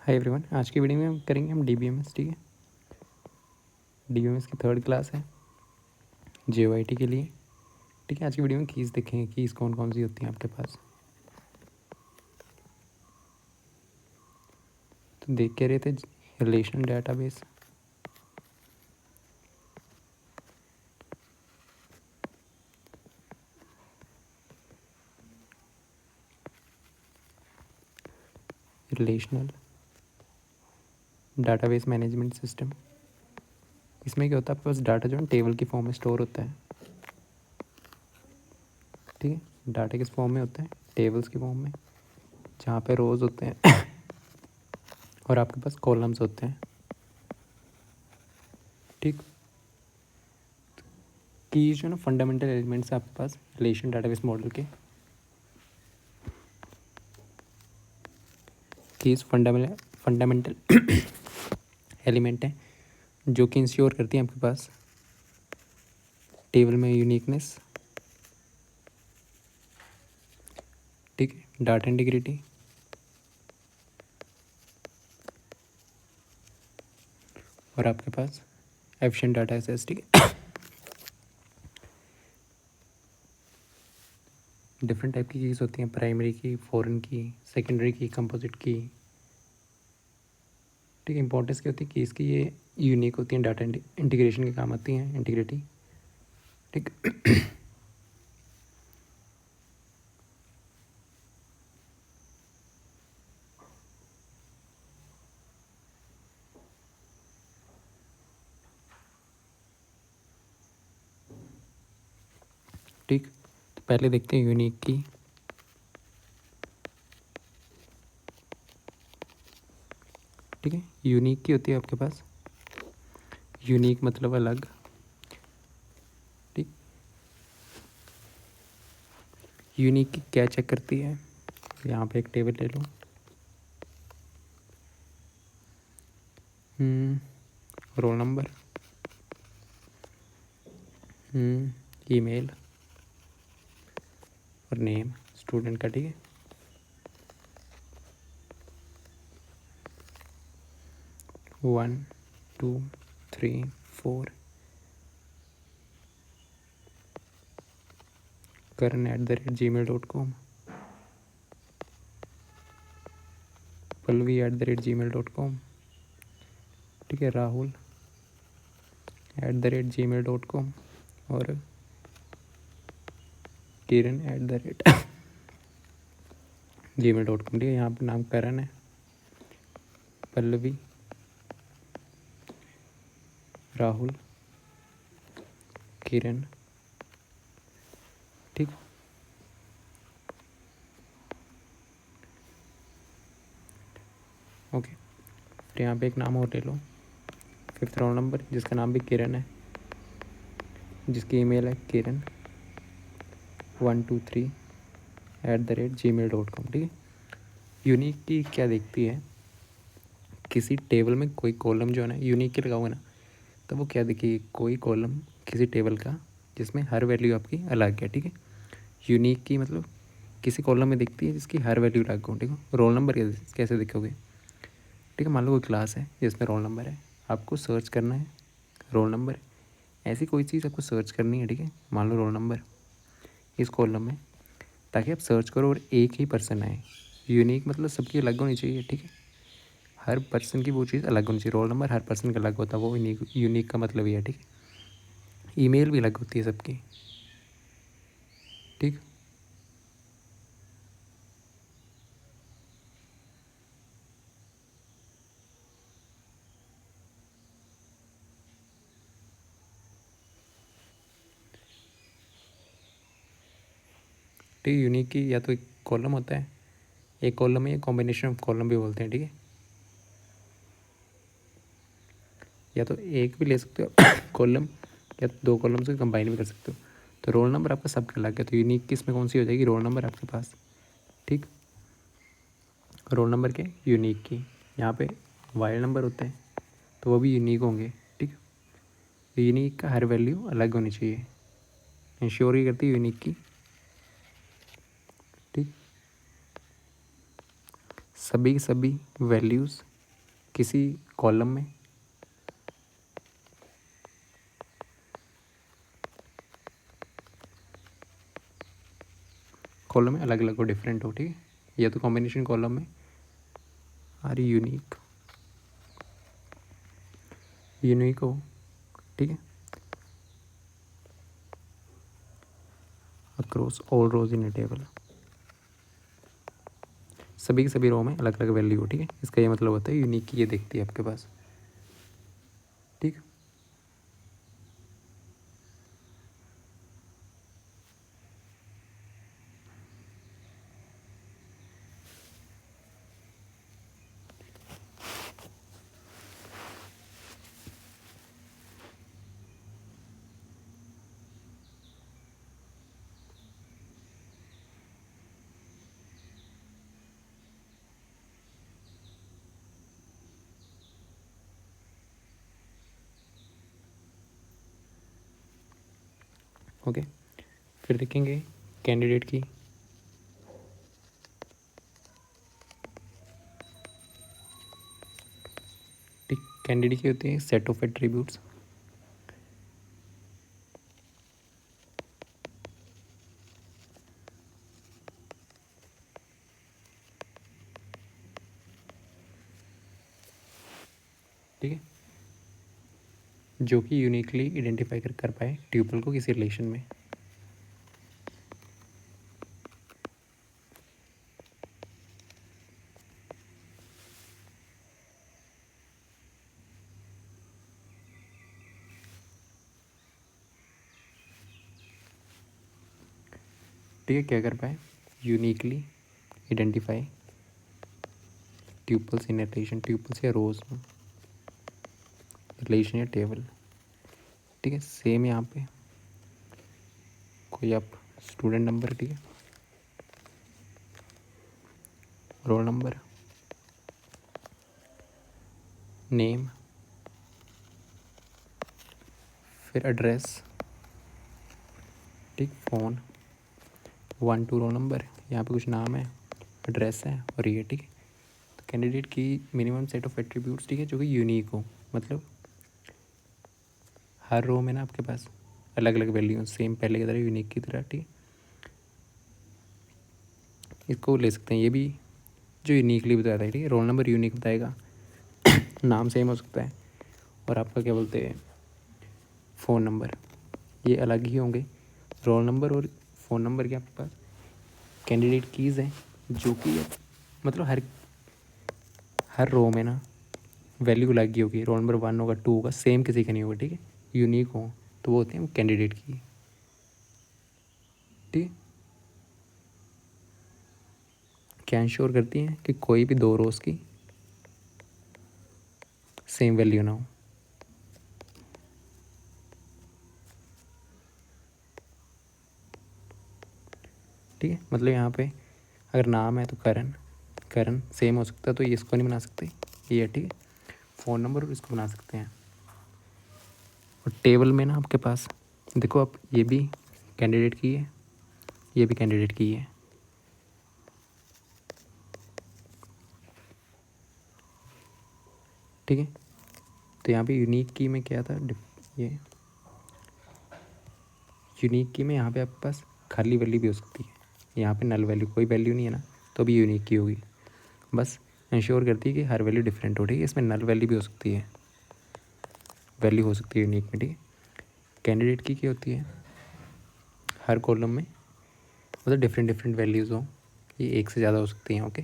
Hi everyone, आज की video में हम करेंगे DBMS। ठीक है, DBMS की थर्ड क्लास है JOIT के लिए। ठीक है, आज की वीडियो में कीज़ देखेंगे, कीज़ कौन कौन सी होती हैं आपके पास। तो देख के रहे थे relational database, relational database management system. इसमें क्या होता है, आपके पास डाटा जो है टेबल की फॉर्म में स्टोर होता है। ठीक है, डाटा किस फॉर्म में होता है, टेबल्स की फॉर्म में, जहाँ पे रोज़ होते हैं और आपके पास कॉलम्स होते हैं। ठीक, की जो है ना फंडामेंटल एलिमेंट्स है आपके पास रिलेशन डाटाबेस मॉडल के। कीज फंडामेंटल एलिमेंट है जो कि इंश्योर करती है आपके पास टेबल में यूनिकनेस। ठीक है, डाटा इंटीग्रिटी और आपके पास एफिशिएंट डाटा एक्सेस। ठीक है, डिफरेंट टाइप की कीज होती हैं, प्राइमरी की, फॉरेन की, सेकेंडरी की, कंपोजिट की। ठीक है, इंपॉर्टेंस क्या होती है कीज़ की, ये यूनिक होती हैं, डाटा इंटीग्रेशन के काम आती हैं, इंटीग्रिटी। ठीक ठीक, तो पहले देखते हैं यूनिक की। ठीक है, यूनिक की होती है आपके पास, यूनिक मतलब अलग। ठीक, यूनिक की क्या चेक करती है, यहाँ पे एक टेबल ले लो। रोल नंबर, ईमेल और नेम स्टूडेंट का। ठीक है, 1 2 3 4 karan@gmail.com, palvi@gmail.com। ठीक है, राहुल@gmail.com और kiran@gmail.com। ठीक है, यहाँ पे नाम करण है, पल्लवी, राहुल, किरण। ठीक, ओके। फिर यहाँ पे एक नाम और ले लो, 5th रोल नंबर, जिसका नाम भी किरण है, जिसकी ईमेल है kiran123@gmail.com। ठीक है, यूनिक की क्या देखती है, किसी टेबल में कोई कॉलम जो है ना यूनिक की लगाओगे ना, तो वो क्या देखिए, कोई कॉलम किसी टेबल का जिसमें हर वैल्यू आपकी अलग है। ठीक है, यूनिक की मतलब किसी कॉलम में दिखती है जिसकी हर वैल्यू अलग हो। ठीक है, रोल नंबर कैसे दिखोगे। ठीक है, मान लो कोई क्लास है जिसमें रोल नंबर है, आपको सर्च करना है रोल नंबर, ऐसी कोई चीज़ आपको सर्च करनी है। ठीक है, मान लो रोल नंबर इस कॉलम में, ताकि आप सर्च करो और एक ही पर्सन आए। यूनिक मतलब सबकी अलग होनी चाहिए। ठीक है, हर पर्सन की वो चीज़ अलग होनी चाहिए। रोल नंबर हर पर्सन का अलग होता है, वो यूनिक का मतलब ये है। ठीक है, ईमेल भी अलग होती है सबकी। ठीक, ठीक है, यूनिक की या तो एक कॉलम होता है, एक कॉलम में कॉम्बिनेशन ऑफ कॉलम भी बोलते हैं। ठीक है, या तो एक भी ले सकते हो कॉलम, या तो दो कॉलम से कंबाइन भी कर सकते हो। तो रोल नंबर आपका सबका अलग है, तो यूनिक की इसमें कौन सी हो जाएगी, रोल नंबर आपके पास। ठीक, रोल नंबर के यूनिक की, यहाँ पे वाइल्ड नंबर होते हैं तो वो भी यूनिक होंगे। ठीक, तो यूनिक का हर वैल्यू अलग होनी चाहिए, इंश्योर ही करती है यूनिक की। ठीक, सभी की सभी वैल्यूज़ किसी कॉलम में अलग अलग हो, डिफरेंट हो, ठीक है, या तो कॉम्बिनेशन कॉलम में आर यूनिक हो, ठीक है, अक्रॉस ऑल रोज इन ए टेबल, सभी की सभी रो में अलग अलग वैल्यू हो, ठीक है, इसका ये मतलब होता है यूनिक की ये दिखती है आपके पास, ठीक। ओके, फिर देखेंगे कैंडिडेट की, ठीक, कैंडिडेट की होती है सेट ऑफ एट्रीब्यूट्स, ठीक है, जो कि यूनिकली आइडेंटिफाई कर पाए ट्यूपल को किसी रिलेशन में, ठीक है, क्या कर पाए, uniquely identify tuples in relation, tuples या रोज में, रिलेशन या टेबल, ठीक है। सेम यहाँ पे कोई आप स्टूडेंट नंबर, ठीक है, रोल नंबर, नेम, फिर एड्रेस, ठीक, फ़ोन, 1 2 रोल नंबर, यहाँ पे कुछ नाम है, एड्रेस है और ये, ठीक है। तो कैंडिडेट की मिनिमम सेट ऑफ एट्रीब्यूट्स, ठीक है, जो कि यूनिक हो, मतलब हर रो में ना आपके पास अलग अलग वैल्यू सेम पहले की तरह यूनिक की तरह, ठीक है। इसको ले सकते हैं ये भी जो यूनिकली बताया था, ठीक है, रोल नंबर यूनिक बताएगा, नाम सेम हो सकता है, और आपका क्या बोलते हैं फ़ोन नंबर, ये अलग ही होंगे। रोल नंबर और फ़ोन नंबर के आपके पास कैंडिडेट कीज़ हैं, जो कि मतलब हर रो में ना वैल्यू अलग ही होगी, रोल नंबर 1 होगा, 2 होगा, सेम किसी का नहीं होगा, ठीक है, यूनिक हो तो वो होते हैं कैंडिडेट की, ठीक है। क्या इंश्योर करती हैं कि कोई भी 2 रोज़ की सेम वैल्यू ना हो, ठीक है। मतलब यहाँ पे अगर नाम है तो करण सेम हो सकता है, तो ये इसको नहीं बना सकते, ये है, ठीक है। फ़ोन नंबर और इसको बना सकते हैं। और टेबल में ना आपके पास देखो, आप ये भी कैंडिडेट की है, ये भी कैंडिडेट की है, ठीक है। तो यहाँ पे यूनिक की में क्या था, ये यूनिक की में यहाँ पे आपके पास खाली वैल्यू भी हो सकती है, यहाँ पे नल वैल्यू, कोई वैल्यू नहीं है ना, तो भी यूनिक की होगी, बस इंश्योर करती है कि हर वैल्यू डिफरेंट हो, ठीक है। इसमें नल वैल्यू भी हो सकती है, वैल्यू हो सकती है यूनिक में, ठीक है। कैंडिडेट की क्या होती है, हर कॉलम में मतलब डिफरेंट डिफरेंट वैल्यूज़ हो, ये एक से ज़्यादा हो सकती हैं, ओके,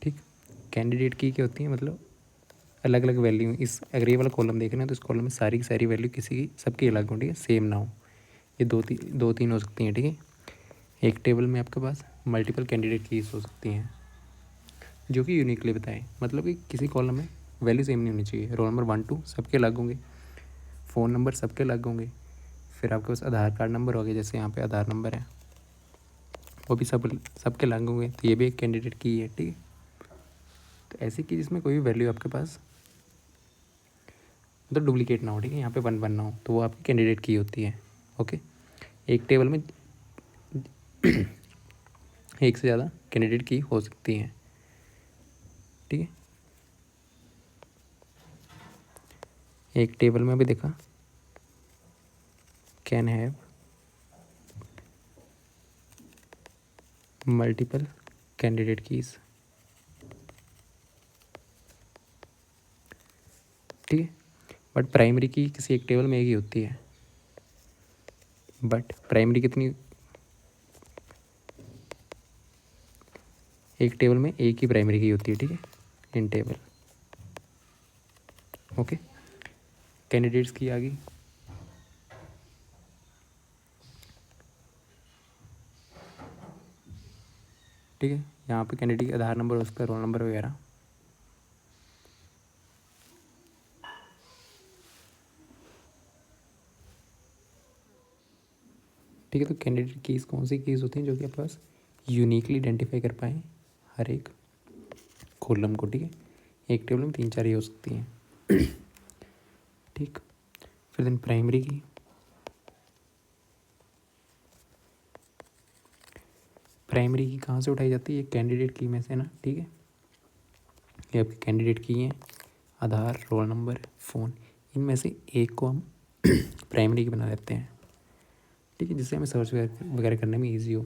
ठीक। कैंडिडेट की क्या होती है, मतलब अलग अलग वैल्यू, इस अगर ये वाला कॉलम देख रहे हैं तो इस कॉलम में सारी की सारी वैल्यू किसी की सबकी अलग हो, ठीक है, सेम ना हो, ये दो तीन हो सकती हैं, ठीक है। एक टेबल में आपके पास मल्टीपल कैंडिडेट कीज हो सकती हैं, जो कि यूनिकली बताएं, मतलब कि किसी कॉलम में वैल्यू सेम नहीं होनी चाहिए, रोल नंबर 1 2 सबके अलग होंगे, फ़ोन नंबर सबके अलग होंगे, फिर आपके पास आधार कार्ड नंबर हो गया, जैसे यहाँ पे आधार नंबर है, वो भी सबके अलग होंगे, तो ये भी एक कैंडिडेट की है, ठीक है। तो ऐसी की जिसमें कोई भी वैल्यू आपके पास मतलब डुप्लीकेट ना हो, ठीक है, यहाँ पे 1 1 ना हो, तो वो आपकी कैंडिडेट की होती है, ओके। एक टेबल में एक से ज़्यादा कैंडिडेट की हो सकती हैं, एक टेबल में भी देखा can have multiple candidate keys, ठीक है। बट प्राइमरी की किसी एक टेबल में एक ही होती है, बट प्राइमरी कितनी, एक टेबल में एक ही प्राइमरी की होती है, ठीक है, इन टेबल। ओके, कैंडिडेट्स की आ गई। ठीक है, यहाँ पे कैंडिडेट आधार नंबर, उस पर रोल नंबर वगैरह। ठीक है, तो कैंडिडेट कीज़ कौन सी कीज़ होती हैं जो कि आपके पास यूनिकली आइडेंटिफाई कर पाएँ हर एक कॉलम को, ठीक है। एक टेबल में 3-4 ही हो सकती हैं। ठीक, फिर देन प्राइमरी की, प्राइमरी की कहाँ से उठाई जाती है, कैंडिडेट की में से ना, ठीक है। ये आपकी कैंडिडेट की हैं, आधार, रोल नंबर, फ़ोन, इनमें से एक को हम प्राइमरी की बना देते हैं, ठीक है, जिससे हमें सर्च वगैरह करने में ईजी हो।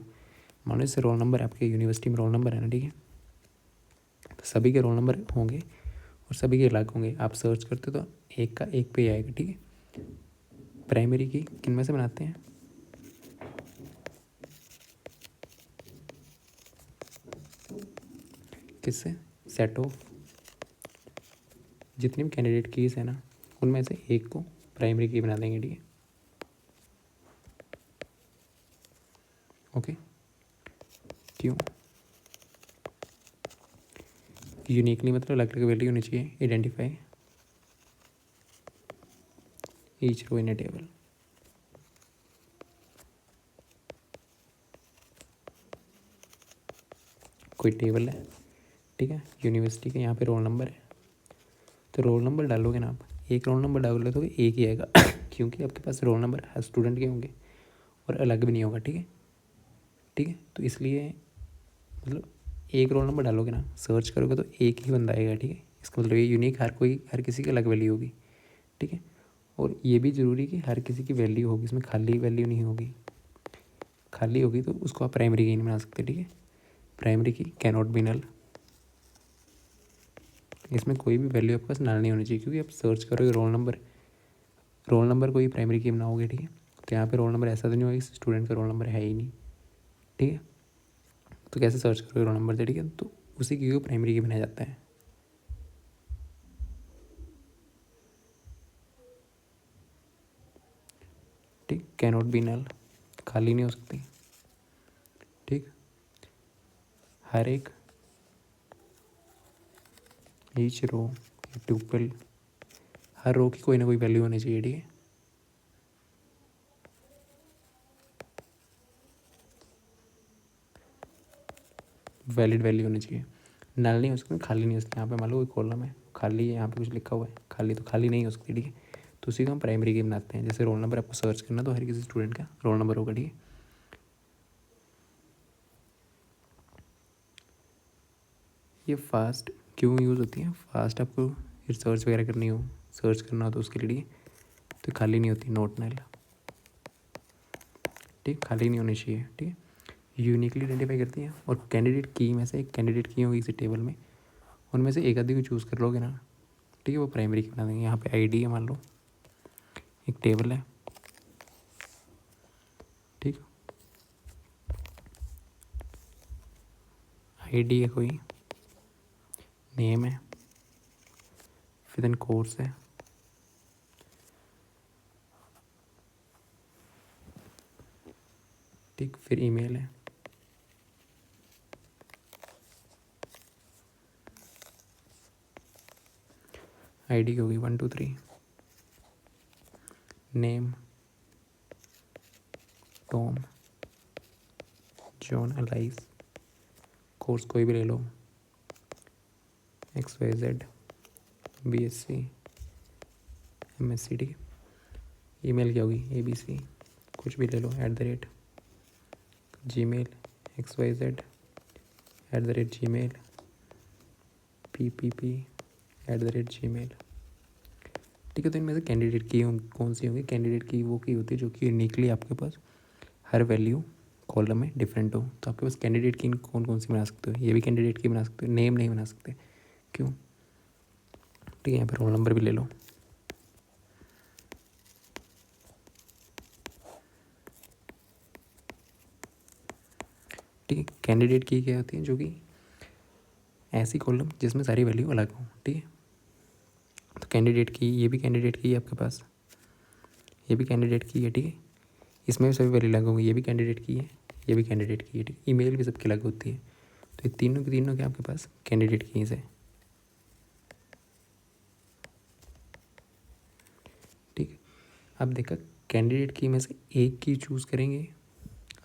मान लो जैसे रोल नंबर, आपके यूनिवर्सिटी में रोल नंबर है ना, ठीक है, तो सभी के रोल नंबर होंगे और सभी के अलग होंगे। आप सर्च करते तो एक का एक पे ही आएगा, ठीक है। प्राइमरी की किन में से बनाते हैं, किससे, सेट ऑफ जितनी भी कैंडिडेट कीज़ है ना, उनमें से एक को प्राइमरी की बना देंगे, ठीक है। ओके, क्यों, यूनिकली मतलब अलग अलग वैल्यू होनी चाहिए, आइडेंटिफाई ईच रो इन ए टेबल। कोई टेबल है, ठीक है, यूनिवर्सिटी का, यहाँ पे रोल नंबर है, तो रोल नंबर डालोगे ना आप, एक रोल नंबर डालोगे तो एक ही आएगा क्योंकि आपके पास रोल नंबर हर स्टूडेंट के होंगे और अलग भी नहीं होगा, ठीक है। ठीक है, तो इसलिए मतलब एक रोल नंबर डालोगे ना, सर्च करोगे तो एक ही बंदा आएगा, ठीक है। इसका मतलब ये यूनिक, हर किसी की अलग वैल्यू होगी, ठीक है। और ये भी ज़रूरी कि हर किसी की वैल्यू होगी, इसमें खाली वैल्यू नहीं होगी। खाली होगी तो उसको आप प्राइमरी की नहीं बना सकते, ठीक है। प्राइमरी की कैनॉट बी नल, इसमें कोई भी वैल्यू आपके पास नल नहीं होनी चाहिए, क्योंकि आप सर्च करोगे रोल नंबर को ही प्राइमरी की बनाओगे, ठीक है। तो यहाँ पे रोल नंबर ऐसा तो नहीं होगा कि स्टूडेंट का रोल नंबर है ही नहीं, ठीक है। तो कैसे सर्च करोगे रोल नंबर से, ठीक है, तो उसी की को प्राइमरी की बनाया जाता है। ठीक, कैनॉट बी नल, खाली नहीं हो सकती, ठीक। हर एक ईच रो ट्यूपल, हर रो की कोई ना कोई वैल्यू होनी चाहिए, ठीक है। वैलिड वैल्यू होनी चाहिए, नल नहीं हो सकती, खाली नहीं हो सकती। यहाँ पे मान लो कोई कॉलम है खाली है, यहाँ पे कुछ लिखा हुआ है खाली, तो खाली नहीं हो सकती, ठीक है। तो उसी को हम प्राइमरी की बनाते हैं। जैसे रोल नंबर आपको सर्च करना, तो हर किसी स्टूडेंट का रोल नंबर होगा, ठीक है। ये फास्ट क्यों यूज़ होती है, फास्ट आपको रिसर्च वगैरह करनी हो, सर्च करना हो तो उसके लिए, तो खाली नहीं होती, नोट नल, ठीक, खाली नहीं होनी चाहिए, ठीक है। यूनिकली आइडेंटिफाई करती हैं। और कैंडिडेट की में से एक कैंडिडेट की होगी किसी टेबल में, उनमें से एक आधी को चूज़ कर लोगे ना, ठीक है, वो प्राइमरी की बना देंगे। यहाँ पे आईडी है, मान लो एक टेबल है, ठीक, आईडी है, कोई नेम है, फिर देन कोर्स है, ठीक, फिर ईमेल है, आईडी होगी 1 2 3, name Tom John Alice, course कोई भी ले लो, XYZ BSc MSc, ठीक है। ईमेल क्या होगी ABC, कुछ भी ले लो, @Gmail XYZ @Gmail PPP @Gmail, ठीक है। तो इनमें से कैंडिडेट की कौन सी होंगी? कैंडिडेट की वो की होती है जो कि यूनिकली आपके पास हर वैल्यू कॉलम में डिफरेंट हो। तो आपके पास कैंडिडेट की कौन कौन सी बना सकते हो? ये भी कैंडिडेट की बना सकते हो, नेम नहीं बना सकते। क्यों? ठीक है, यहाँ पर रोल नंबर भी ले लो। ठीक है, कैंडिडेट की क्या होती है? जो कि ऐसी कॉलम जिसमें सारी वैल्यू अलग हो। ठीक है, तो कैंडिडेट की, ये भी कैंडिडेट की है आपके पास, ये भी कैंडिडेट की है। ठीक है, इसमें भी सभी वैल्यू अलग होंगी। ये भी कैंडिडेट की है, ये भी कैंडिडेट की है। ठीक है, ईमेल भी सबकी अलग होती है। तो ये तीनों की तीनों के आपके पास कैंडिडेट कीज है। ठीक है, अब देखा, कैंडिडेट की में से एक की चूज़ करेंगे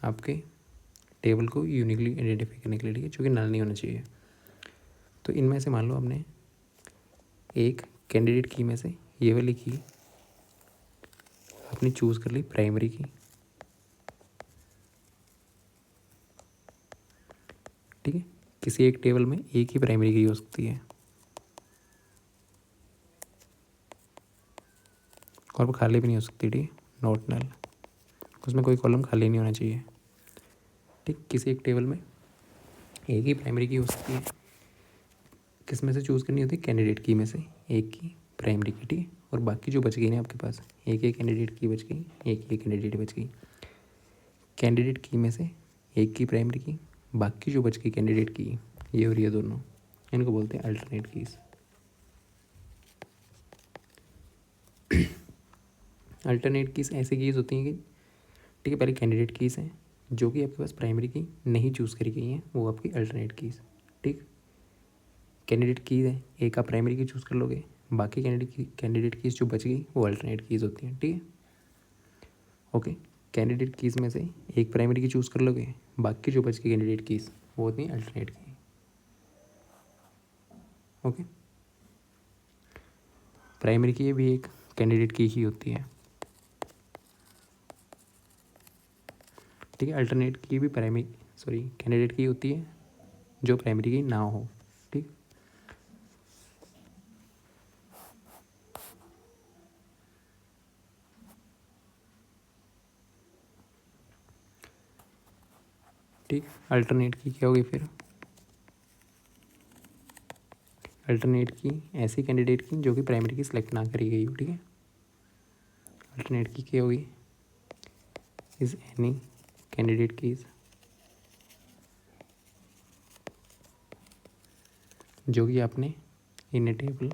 आपके टेबल को यूनिकली आइडेंटिफाई करने के लिए। ठीक है, जो कि नल नहीं होना चाहिए। तो इनमें से मान लो हमने एक कैंडिडेट की में से ये वाली की आपने चूज़ कर ली प्राइमरी की। ठीक है, किसी एक टेबल में एक ही प्राइमरी की हो सकती है और वो खाली भी नहीं हो सकती। ठीक है, नॉट नल, उसमें कोई कॉलम खाली नहीं होना चाहिए। ठीक, किसी एक टेबल में एक ही प्राइमरी की हो सकती है। किस में से चूज़ करनी होती है? कैंडिडेट की में से एक की प्राइमरी की। ठीक है, और बाकी जो बच गई ना आपके पास, एक एक कैंडिडेट की बच गई, एक एक कैंडिडेट बच गई। कैंडिडेट की में से एक की प्राइमरी की, बाकी जो बच गई कैंडिडेट की, ये और ये दोनों, इनको बोलते हैं अल्टरनेट कीज। अल्टरनेट कीज ऐसी कीज होती हैं कि, ठीक है, पहले कैंडिडेट कीज हैं जो कि आपके पास प्राइमरी की नहीं चूज़ करी गई हैं, वो आपकी अल्टरनेट कीज। ठीक, कैंडिडेट कीज है, एक आप प्राइमरी की चूज़ कर लोगे, बाकी कैंडिडेट कीज जो बच गई वो अल्टरनेट कीज होती हैं। ठीक है, ओके। कैंडिडेट कीज में से एक प्राइमरी की चूज़ कर लोगे, बाकी जो बच गई कैंडिडेट कीज वो होती हैं अल्टरनेट की। ओके, प्राइमरी की भी एक कैंडिडेट की ही होती है। ठीक है, अल्टरनेट की भी प्राइमरी, सॉरी, कैंडिडेट की होती है जो प्राइमरी की ना हो। ठीक, ठीक, अल्टरनेट की क्या होगी फिर? अल्टरनेट की ऐसी कैंडिडेट की जो कि प्राइमरी की सिलेक्ट ना करी गई हो। ठीक है, अल्टरनेट की क्या होगी? इज एनी कैंडिडेट कीज जो कि आपने इन ए टेबल,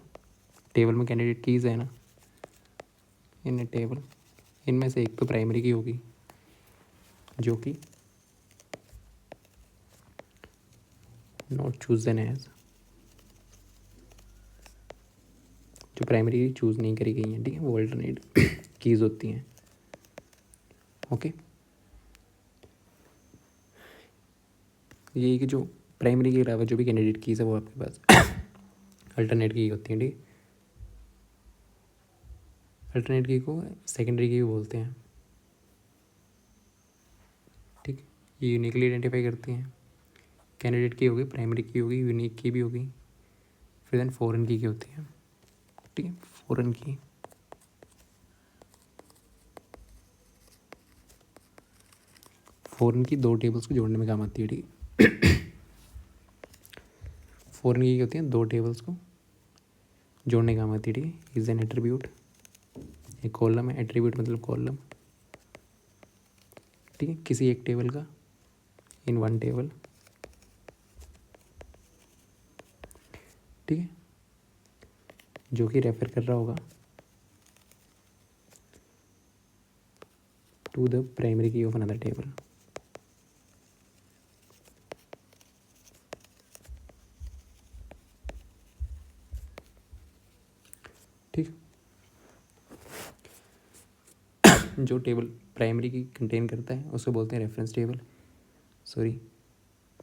टेबल में कैंडिडेट कीज है ना, इन ए टेबल, इनमें से एक तो प्राइमरी की होगी जो कि नॉट चूजन एज, जो प्राइमरी चूज़ नहीं करी गई हैं। ठीक है, वो अल्टरनेट कीज होती हैं। ओके, ये कि जो प्राइमरी के अलावा जो भी कैंडिडेट कीज है वो आपके पास अल्टरनेट की होती हैं। ठीक, अल्टरनेट की को सेकेंडरी की भी बोलते हैं। ठीक, ये यूनिकली आइडेंटिफाई करती हैं। कैंडिडेट की होगी, प्राइमरी की होगी, यूनिक की भी होगी, फिर देन फॉरेन की होती है। ठीक है, फॉरेन की, फॉरेन की दो टेबल्स को जोड़ने में काम आती है। ठीक है, फॉरेन की होती है दो टेबल्स को जोड़ने का काम आती है। ठीक है, इज एन एट्रीब्यूट, एक कॉलम है, एट्रीब्यूट मतलब कॉलम। ठीक है, किसी एक टेबल का, इन वन टेबल। ठीक है, जो कि रेफर कर रहा होगा टू द प्राइमरी की ऑफ अनदर टेबल। ठीक, जो टेबल प्राइमरी की कंटेन करता है उसको बोलते हैं रेफरेंस टेबल। सॉरी,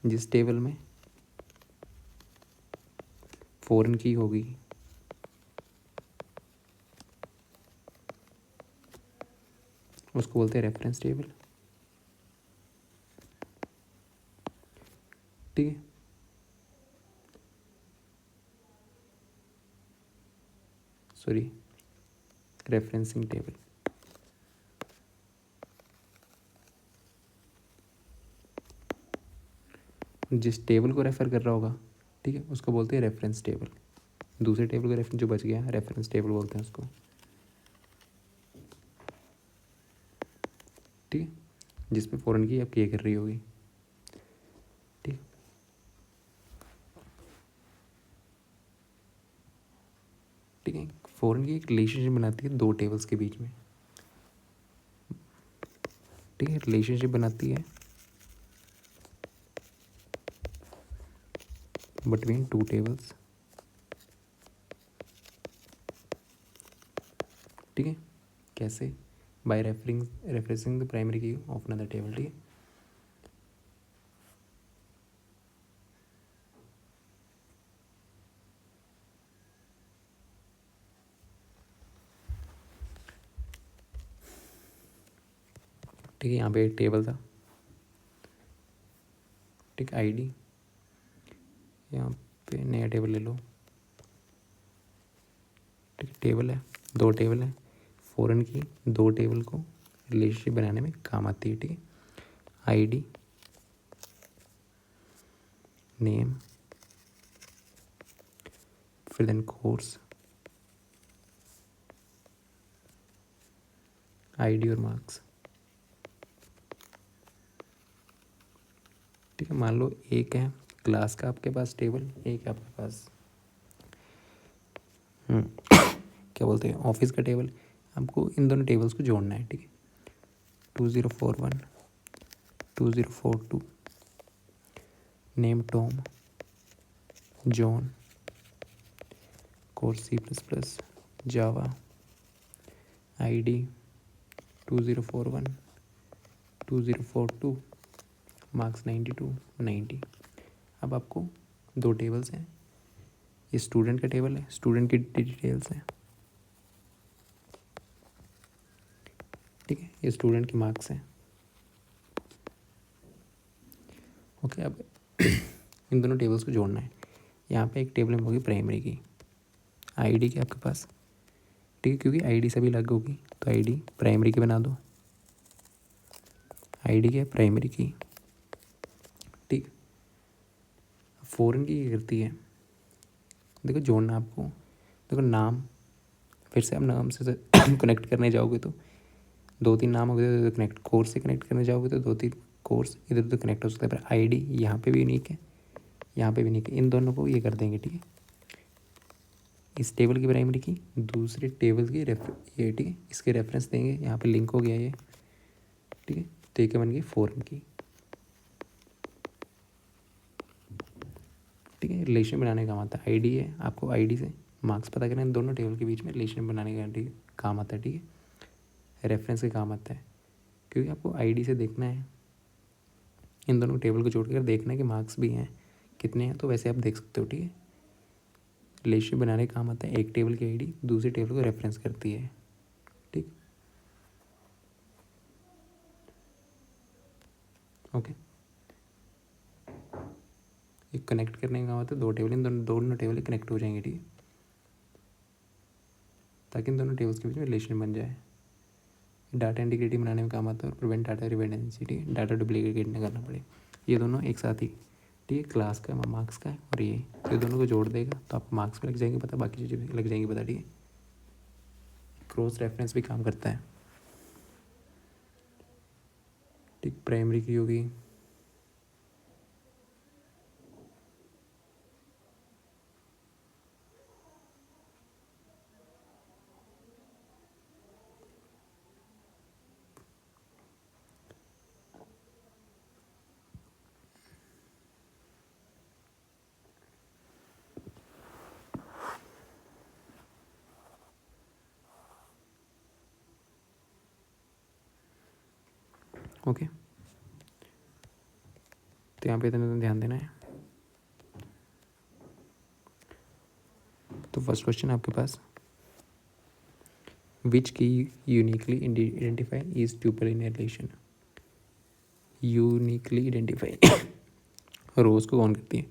जिस टेबल में फॉरेन की होगी उसको बोलते हैं रेफरेंस टेबल। ठीक है, सॉरी, रेफरेंसिंग टेबल। जिस टेबल को रेफ़र कर रहा होगा, ठीक है, उसको बोलते हैं रेफरेंस टेबल। दूसरे टेबल का रेफरेंस जो बच गया रेफरेंस टेबल बोलते हैं उसको, ठीक है, जिसमें फ़ॉरेन की आप ये कर रही होगी, ठीक। ठीक है, फ़ॉरेन की एक रिलेशनशिप बनाती है दो टेबल्स के बीच में, ठीक है, रिलेशनशिप बनाती है बिटवीन टू टेबल्स, ठीक है। कैसे? बाय रेफरेंसिंग द प्राइमरी की ऑफ अनदर टेबल, ठीक है। ठीक है, यहाँ पे एक टेबल था, ठीक, आईडी, यहाँ पे नया टेबल ले लो, ठीक है, टेबल है, दो टेबल है, फ़ॉरेन की दो टेबल को रिलेशनशिप बनाने में काम आती है, ठीक है। आईडी, नेम, फिर देन कोर्स, आईडी और मार्क्स, ठीक है। मान लो एक है क्लास का आपके पास टेबल, एक है आपके पास क्या बोलते हैं ऑफिस का टेबल। आपको इन दोनों टेबल्स को जोड़ना है, ठीक है। 2041 2042, name Tom, John, course C++, जावा, आईडी 2041 2042, मार्क्स 92 90। अब आपको दो टेबल्स हैं, ये स्टूडेंट का टेबल है, स्टूडेंट की डिटेल्स हैं, ठीक है, ये स्टूडेंट की मार्क्स हैं, ओके। अब इन दोनों टेबल्स को जोड़ना है। यहाँ पे एक टेबल में होगी प्राइमरी की, आईडी की आपके पास, ठीक है, क्योंकि आईडी सभी अलग होगी तो आईडी प्राइमरी की बना दो, आईडी क्या है प्राइमरी की, ठीक। फ़ॉरेन की क्या करती है, देखो जोड़ना आपको, देखो नाम, फिर से आप नाम से कनेक्ट करने जाओगे तो दो तीन नाम हो गए तो कनेक्ट, कोर्स से कनेक्ट करने जाओगे तो दो तीन कोर्स इधर उधर कनेक्ट हो सकता है, पर आईडी यहाँ पे भी यूनिक है, यहाँ पे भी यूनिक है, इन दोनों को ये कर देंगे, ठीक है। इस टेबल की प्राइमरी की, दूसरे टेबल की ये, ठीक है, इसके रेफरेंस देंगे, यहाँ पे लिंक हो गया ये, ठीक है। तो ये बन गई फ़ॉरेन की, ठीक है। रिलेशन बनाने का काम आता है, आईडी है, आपको आईडी से मार्क्स पता करना है, दोनों टेबल के बीच में रिलेशन बनाने का काम आता है, ठीक है। रेफरेंस के काम आता है, क्योंकि आपको आईडी से देखना है, इन दोनों टेबल को जोड़ कर देखना है कि मार्क्स भी हैं कितने हैं, तो वैसे आप देख सकते हो, ठीक है। रिलेशन बनाने का काम आता है, एक टेबल की आईडी दूसरे टेबल को रेफरेंस करती है, ठीक, ओके। एक कनेक्ट करने का काम आता है, दो टेबल, इन दोनों टेबल कनेक्ट हो जाएंगे, ठीक है, ताकि इन दोनों टेबल्स के बीच में रिलेशन बन जाए। डाटा इंटीग्रिटी बनाने में काम आता है और प्रिवेंट डाटा रिडंडेंसी, ठीक है, डाटा डुप्लीकेट न करना पड़े। ये दोनों एक साथ ही, ठीक है, क्लास का मार्क्स का है और ये दोनों को जोड़ देगा तो आपको मार्क्स भी लग जाएंगे पता, बाकी चीज़ें भी लग जाएंगी पता, ठीक है। क्रॉस रेफरेंस भी काम करता है, ठीक, प्राइमरी की होगी, ओके। तो यहाँ पे इतना ध्यान देना है। तो फर्स्ट क्वेश्चन आपके पास, which key uniquely identify is tuple in relation, uniquely identify rows को कौन करती है,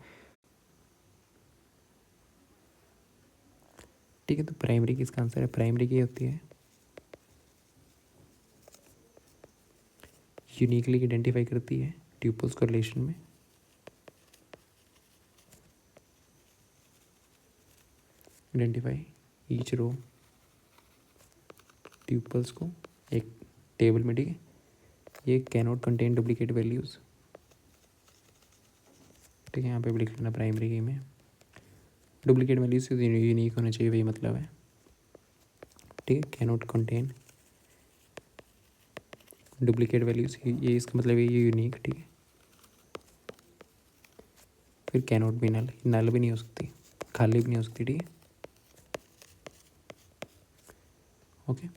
ठीक है। तो प्राइमरी की इसका आंसर है, प्राइमरी की होती है यूनिकली आइडेंटिफाई करती है ट्यूपल्स को रिलेशन में, आइडेंटिफाई ईच रो ट्यूपल्स को एक टेबल में, ठीक है। ये can not contain duplicate values, ठीक है। यहाँ पे लिख लेना प्राइमरी की में डुप्लीकेट वैल्यूज यूनिक होना चाहिए, वही मतलब है, ठीक है। Can not contain duplicate values, ये इसका मतलब है ये यूनिक, ठीक है। फिर कैन नॉट भी नल भी नहीं हो सकती, खाली भी नहीं हो सकती, ठीक है, ओके।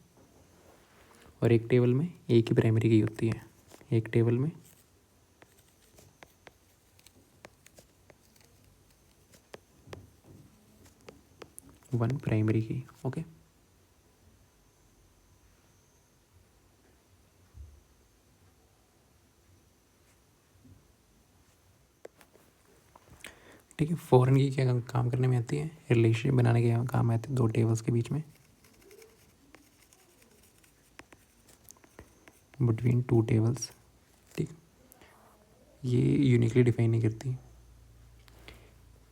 और एक टेबल में एक ही प्राइमरी की होती है, एक टेबल में वन प्राइमरी की, ओके। ठीक है। फॉरेन की क्या काम करने में आती है, रिलेशनशिप बनाने के काम आती है दो टेबल्स के बीच में, बिटवीन टू टेबल्स, ठीक। ये यूनिकली डिफाइन नहीं करती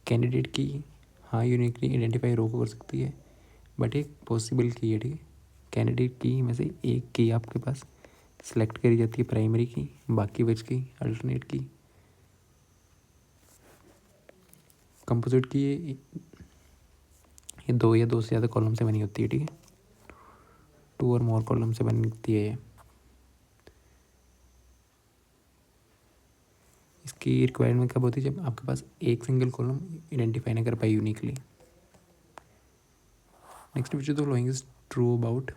कैंडिडेट की, हाँ यूनिकली आइडेंटिफाई रो को कर सकती है, बट एक पॉसिबल की है, ठीक है। कैंडिडेट की में से एक की आपके पास सिलेक्ट करी जाती है प्राइमरी की, बाकी बच की अल्टरनेट की। कंपोजिट की ये दो या दो से ज़्यादा कॉलम से बनी होती है, ठीक है। टू और मोर कॉलम से बनती है ये। इसकी रिक्वायरमेंट कब होती है, जब आपके पास एक सिंगल कॉलम आइडेंटिफाई ना कर पाए uniquely. Next which the following is true about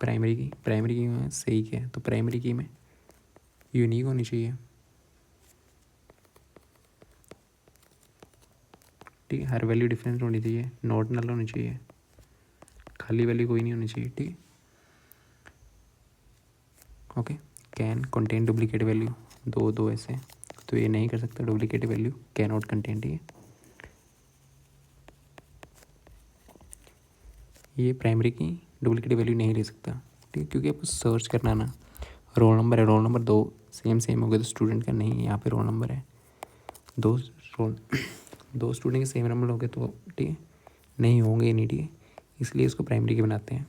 primary की में सही क्या है, तो प्राइमरी की में यूनिक होनी चाहिए, ठीक है। हर वैल्यू डिफरेंट होनी चाहिए, नॉट नल होनी चाहिए, खाली वैल्यू कोई नहीं होनी चाहिए, ठीक है, okay. Can contain duplicate value, दो दो ऐसे तो ये नहीं कर सकता duplicate value, can not contain, ठीक है। ये प्राइमरी की डुप्लीकेट वैल्यू नहीं ले सकता, ठीक है, क्योंकि आपको सर्च करना ना, रोल नंबर है, रोल नंबर दो सेम हो गया तो स्टूडेंट का नहीं है, यहाँ पे रोल नंबर है दो, रोल दो स्टूडेंट के सेम नंबर हो गए तो ठीक है नहीं होंगे नहीं, ठीक है, इसलिए इसको प्राइमरी के बनाते हैं।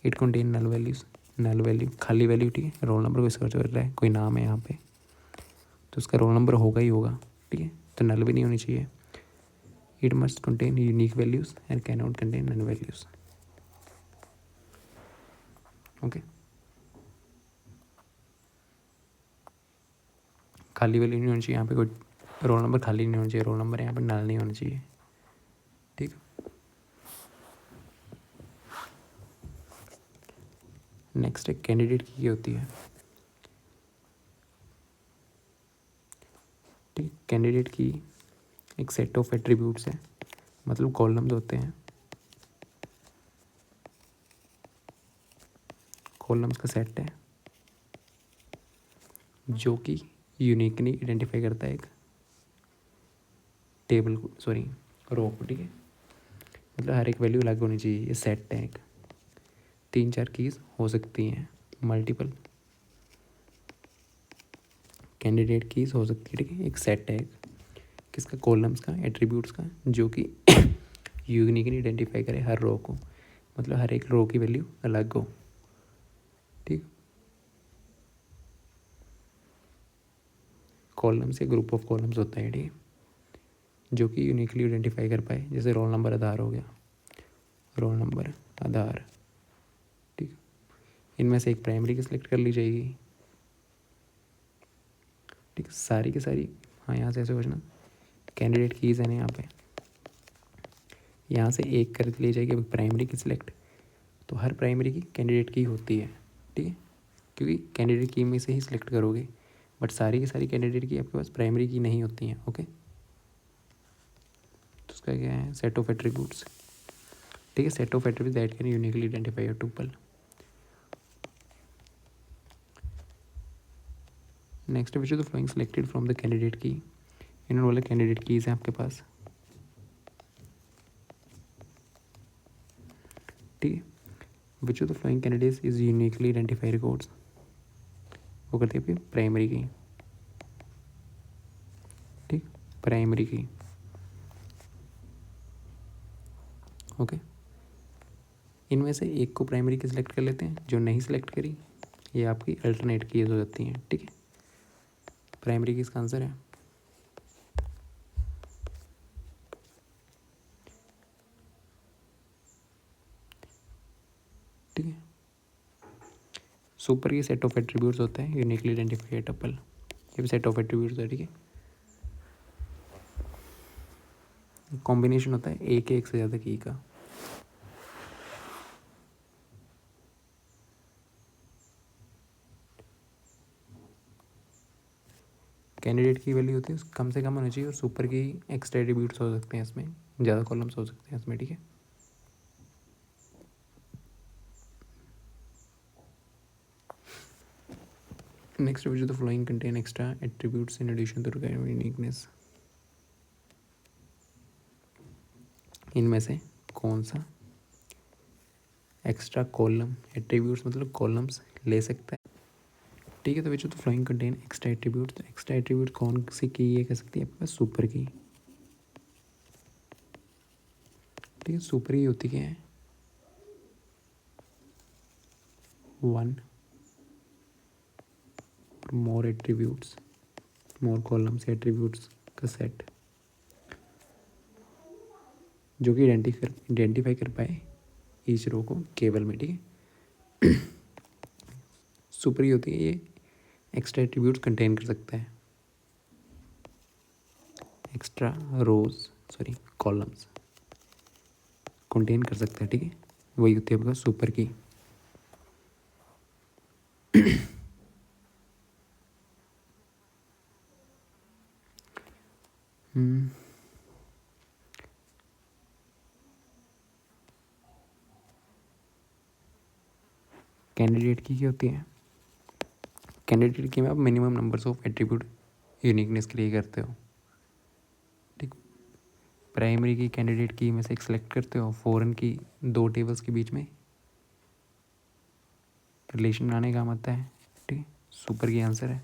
It contain null values, null value खाली वैल्यू, ठीक है। रोल नंबर कोई सर्च कर रहा है, कोई नाम है यहाँ पे तो उसका रोल नंबर होगा ही होगा, ठीक है, तो नल भी नहीं होनी चाहिए। It must contain unique values and can not contain null values, okay. खाली वैल्यू नहीं होनी चाहिए यहाँ पे, कोई रोल नंबर खाली नहीं होना चाहिए, रोल नंबर यहाँ पे नल नहीं होना चाहिए, ठीक। नेक्स्ट एक कैंडिडेट की होती है, ठीक। कैंडिडेट की एक सेट ऑफ एट्रीब्यूट्स है, मतलब कॉलम्स होते हैं, कॉलम्स का सेट है जो कि यूनिकली आइडेंटिफाई करता है एक टेबल को, सॉरी रो को, ठीक है। मतलब हर एक वैल्यू अलग होनी चाहिए, ये सेट है एक, तीन चार कीज हो सकती हैं, मल्टीपल कैंडिडेट कीज हो सकती है, ठीक है। एक सेट है एक किसका, कॉलम्स का, एट्रीब्यूट्स का, जो कि यूनिकली आइडेंटिफाई करे हर रो को, मतलब हर एक रो की वैल्यू अलग हो, ठीक। कॉलम्स या ग्रुप ऑफ कॉलम्स होता है, ठीक है, जो कि यूनिकली आइडेंटिफाई कर पाए, जैसे रोल नंबर आधार हो गया, रोल नंबर आधार, ठीक। इनमें से एक प्राइमरी की सिलेक्ट कर ली जाएगी, ठीक, सारी की सारी, हाँ यहाँ से ऐसे सोचना, कैंडिडेट कीज़ है ना यहाँ पे, यहाँ से एक कर ली जाएगी प्राइमरी की सिलेक्ट, तो हर प्राइमरी की कैंडिडेट की होती है, ठीक है, क्योंकि कैंडिडेट की में से ही सिलेक्ट करोगे, बट सारी की सारी कैंडिडेट की आपके पास प्राइमरी की नहीं होती हैं, ओके। तो उसका क्या है, सेट ऑफ एट्रीब्यूट्स, ठीक है, set of attributes that can uniquely identify a tuple. Next which the flowing selected from the candidate की, इन्होंने बोला कैंडिडेट कीज हैं आपके पास, ठीक है। विच of the flowing candidates is uniquely identify records, वो करती है आपकी प्राइमरी की, ठीक, प्राइमरी की, ओके। इनमें से एक को प्राइमरी की सिलेक्ट कर लेते हैं, जो नहीं सिलेक्ट करी ये आपकी अल्टरनेट कीज हो जाती हैं, ठीक है। प्राइमरी की इसका आंसर है, ठीक है। सुपर की सेट ऑफ एट्रीब्यूट्स होते हैं यूनिकली आइडेंटिफाइड टपल, ये भी सेट ऑफ एट्रीब्यूट्स है, ठीक है। कॉम्बिनेशन होता है एक से ज़्यादा की का, कैंडिडेट की वैल्यू होती है कम से कम होनी चाहिए, और सुपर की एक्स्ट्रा एट्रीब्यूट्स हो सकते हैं इसमें, ज़्यादा कॉलम्स हो सकते हैं इसमें, ठीक है। Next which the following contain extra attributes in addition to uniqueness, इनमें से कौन सा एक्स्ट्रा कॉलम एट्रीब्यूट्स मतलब कॉलम्स ले सकता है, ठीक है। तो which of the following contain extra attributes, तो एक्स्ट्रा एट्रीब्यूट कौन सी की ये कह सकती है आपके पास, सुपर की, ठीक है। सुपर की होती क्या है, वन मोर एट्रीब्यूट्स, मोर कॉलम्स एट्रीब्यूट्स का सेट जो कि आइडेंटिफाई कर पाए ईच रो को केवल में, ठीक है। सुपर की होती है ये एक्स्ट्रा एट्रीब्यूट्स कंटेन कर सकता है, एक्स्ट्रा रोज सॉरी कॉलम्स कंटेन कर सकता है, ठीक है। वही होती है आपका सुपर की। कैंडिडेट की क्या होती है, कैंडिडेट की में आप minimum numbers of attribute uniqueness के लिए करते हो, ठीक। प्राइमरी की कैंडिडेट की में से एक सेलेक्ट करते हो, फॉरेन की दो टेबल्स के बीच में रिलेशन बनाने का काम आता है, ठीक है। सुपर की आंसर है,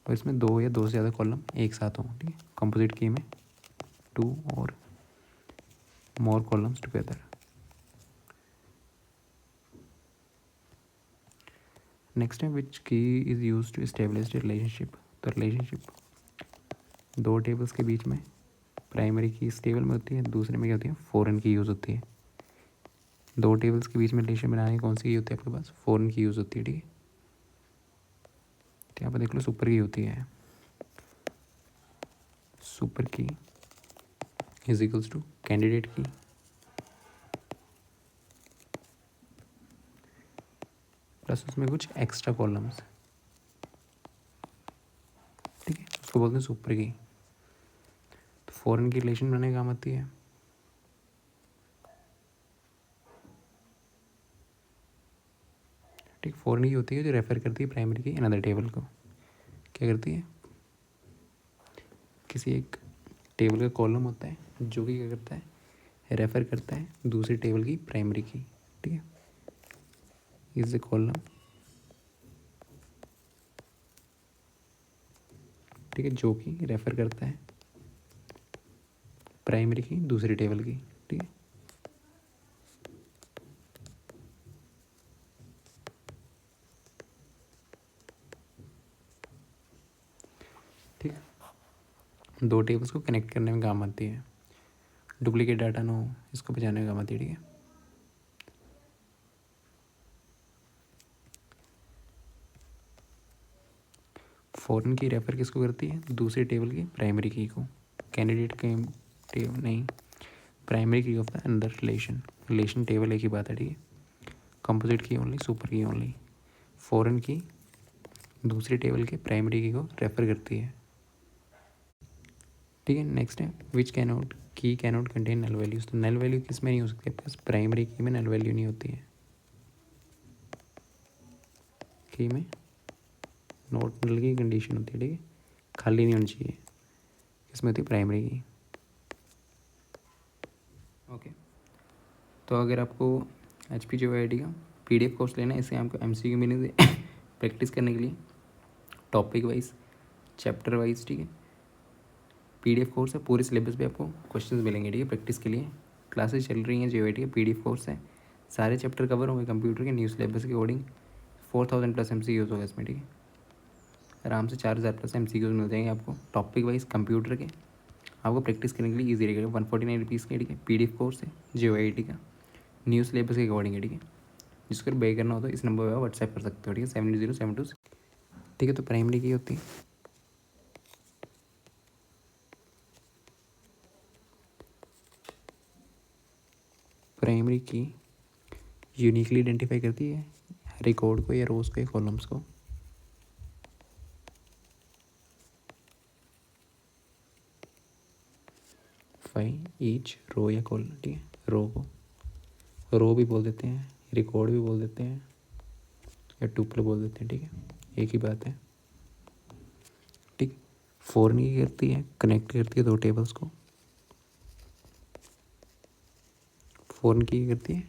और इसमें दो या दो से ज़्यादा कॉलम एक साथ हों, ठीक है। कंपोजिट की में टू और मोर कॉलम्स टुगेदर। नेक्स्ट है which key is use to establish relationship, तो रिलेशनशिप दो टेबल्स के बीच में प्राइमरी की इस टेबल में होती है, दूसरे में क्या होती है, फॉरेन की यूज़ होती है। दो टेबल्स के बीच में रिलेशन बनाने की कौन सी की होती है आपके पास, फॉरेन की यूज़ होती है, ठीक है। तो यहाँ पर देख लो सुपर की होती है, सुपर की इज इक्वल्स टू कैंडिडेट की प्लस उसमें कुछ एक्स्ट्रा कॉलम्स, ठीक है, उसको बोलते हैं सुपर की। तो फॉरेन की रिलेशन बनाने का काम आती है, ठीक। फॉरेन की होती है जो रेफर करती है प्राइमरी की अनदर टेबल को, क्या करती है, किसी एक टेबल का कॉलम होता है जो कि क्या करता है, रेफर करता है दूसरी टेबल की प्राइमरी की, ठीक है। इज द कॉलम, ठीक है, जो कि रेफर करता है प्राइमरी की दूसरी टेबल की, ठीक है। ठीक, दो टेबल्स को कनेक्ट करने में काम आती है, डुप्लीकेट डाटा ना हो इसको बचाने में काम आती है, ठीक है। फॉरेन की रेफर किसको करती है, दूसरी टेबल की प्राइमरी की को, कैंडिडेट के टेबल नहीं, प्राइमरी की ऑफ द अंदर रिलेशन, रिलेशन टेबल एक ही बात है, ठीक है। कंपोजिट की ओनली, सुपर की ओनली, फॉरेन की दूसरी टेबल के प्राइमरी की को रेफर करती है, ठीक है। नेक्स्ट है विच कैनॉट की कैनॉट कंटेन नल वैल्यूज, तो नल वैल्यू किस में नहीं हो सकती आपके पास, प्राइमरी की में नल वैल्यू नहीं होती है, की में नॉट नल की कंडीशन होती है, ठीक है, खाली नहीं होनी चाहिए, इसमें होती है प्राइमरी की, ओके। तो अगर आपको HPGYIT का PDF कोर्स लेना है, इससे आपको MCQ मिलेंगे प्रैक्टिस करने के लिए, टॉपिक वाइज, चैप्टर वाइज, ठीक है। PDF कोर्स है, पूरे सिलेबस पे आपको क्वेश्चंस मिलेंगे, ठीक है, प्रैक्टिस के लिए। क्लासेस चल रही हैं JYT के, PDF कोर्स है, सारे चैप्टर कवर होंगे कंप्यूटर के न्यू सिलेबस के अकॉर्डिंग। 4000 प्लस MCQs होगा इसमें, ठीक है। आराम से 4000 प्लस MCQs मिल जाएंगे आपको टॉपिक वाइज कंप्यूटर के, आपको प्रैक्टिस करने के लिए ईजी रहेगा। 149 रुपीज़ के, ठीक है, PDF कोर्स है JYT का, न्यू सिलेबस के अकॉर्डिंग है, ठीक है। जिसको पे करना हो तो इस नंबर पर व्हाट्सएप कर सकते हो, ठीक है, 7072। ठीक है, तो प्राइमरी की होती है, प्राइमरी की यूनिकली आइडेंटिफाई करती है रिकॉर्ड को या रोज को या कॉलम्स को। फाइंड ईच रो या कॉलम, ठीक है, रो को रो भी बोल देते हैं, रिकॉर्ड भी बोल देते हैं, या टुपल बोल देते हैं, ठीक है, एक ही बात है, ठीक। फॉरन की करती है, कनेक्ट करती है दो टेबल्स को। फॉरन की करती है,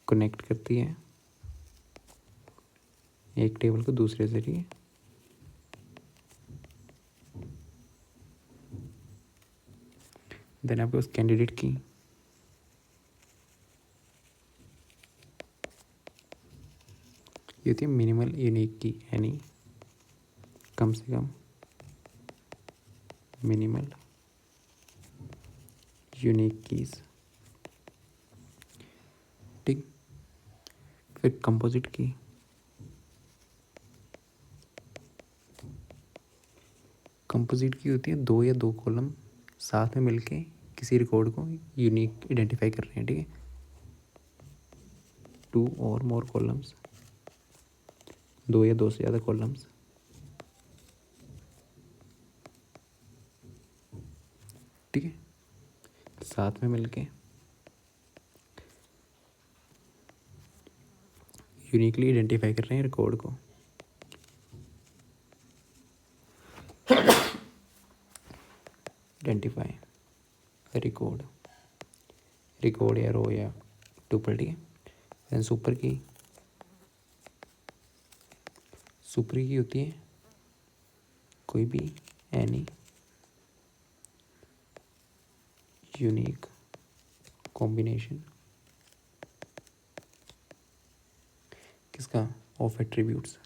कनेक्ट करती है एक टेबल को दूसरे से, ठीक है। देन आपके पास कैंडिडेट की, ये होती है मिनिमल यूनिक की, यानी कम से कम मिनिमल यूनिक कीज, ठीक। फिर कंपोजिट की, कंपोजिट की होती है दो या दो कॉलम साथ में मिलके किसी रिकॉर्ड को यूनिक आइडेंटिफाई कर रहे हैं, ठीक है। 2 और मोर कॉलम्स, दो या दो से ज़्यादा कॉलम्स, ठीक है, साथ में मिलके यूनिकली आइडेंटिफाई कर रहे हैं रिकॉर्ड को। आइडेंटिफाई रिकॉर्ड, रिकॉर्ड या रो या टुपल, ठीक है। देन सुपर की, सुपर की होती है कोई भी एनी यूनिक कॉम्बिनेशन किसका, ऑफ एट्रीब्यूट्स,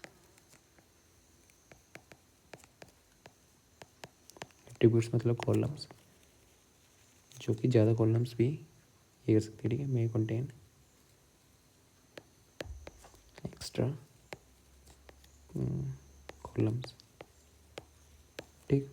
एट्रीब्यूट्स मतलब कॉलम्स, जो कि ज़्यादा कॉलम्स भी ये कर सकते हैं, ठीक है। मे कंटेन एक्स्ट्रा कॉलम्स, ठीक।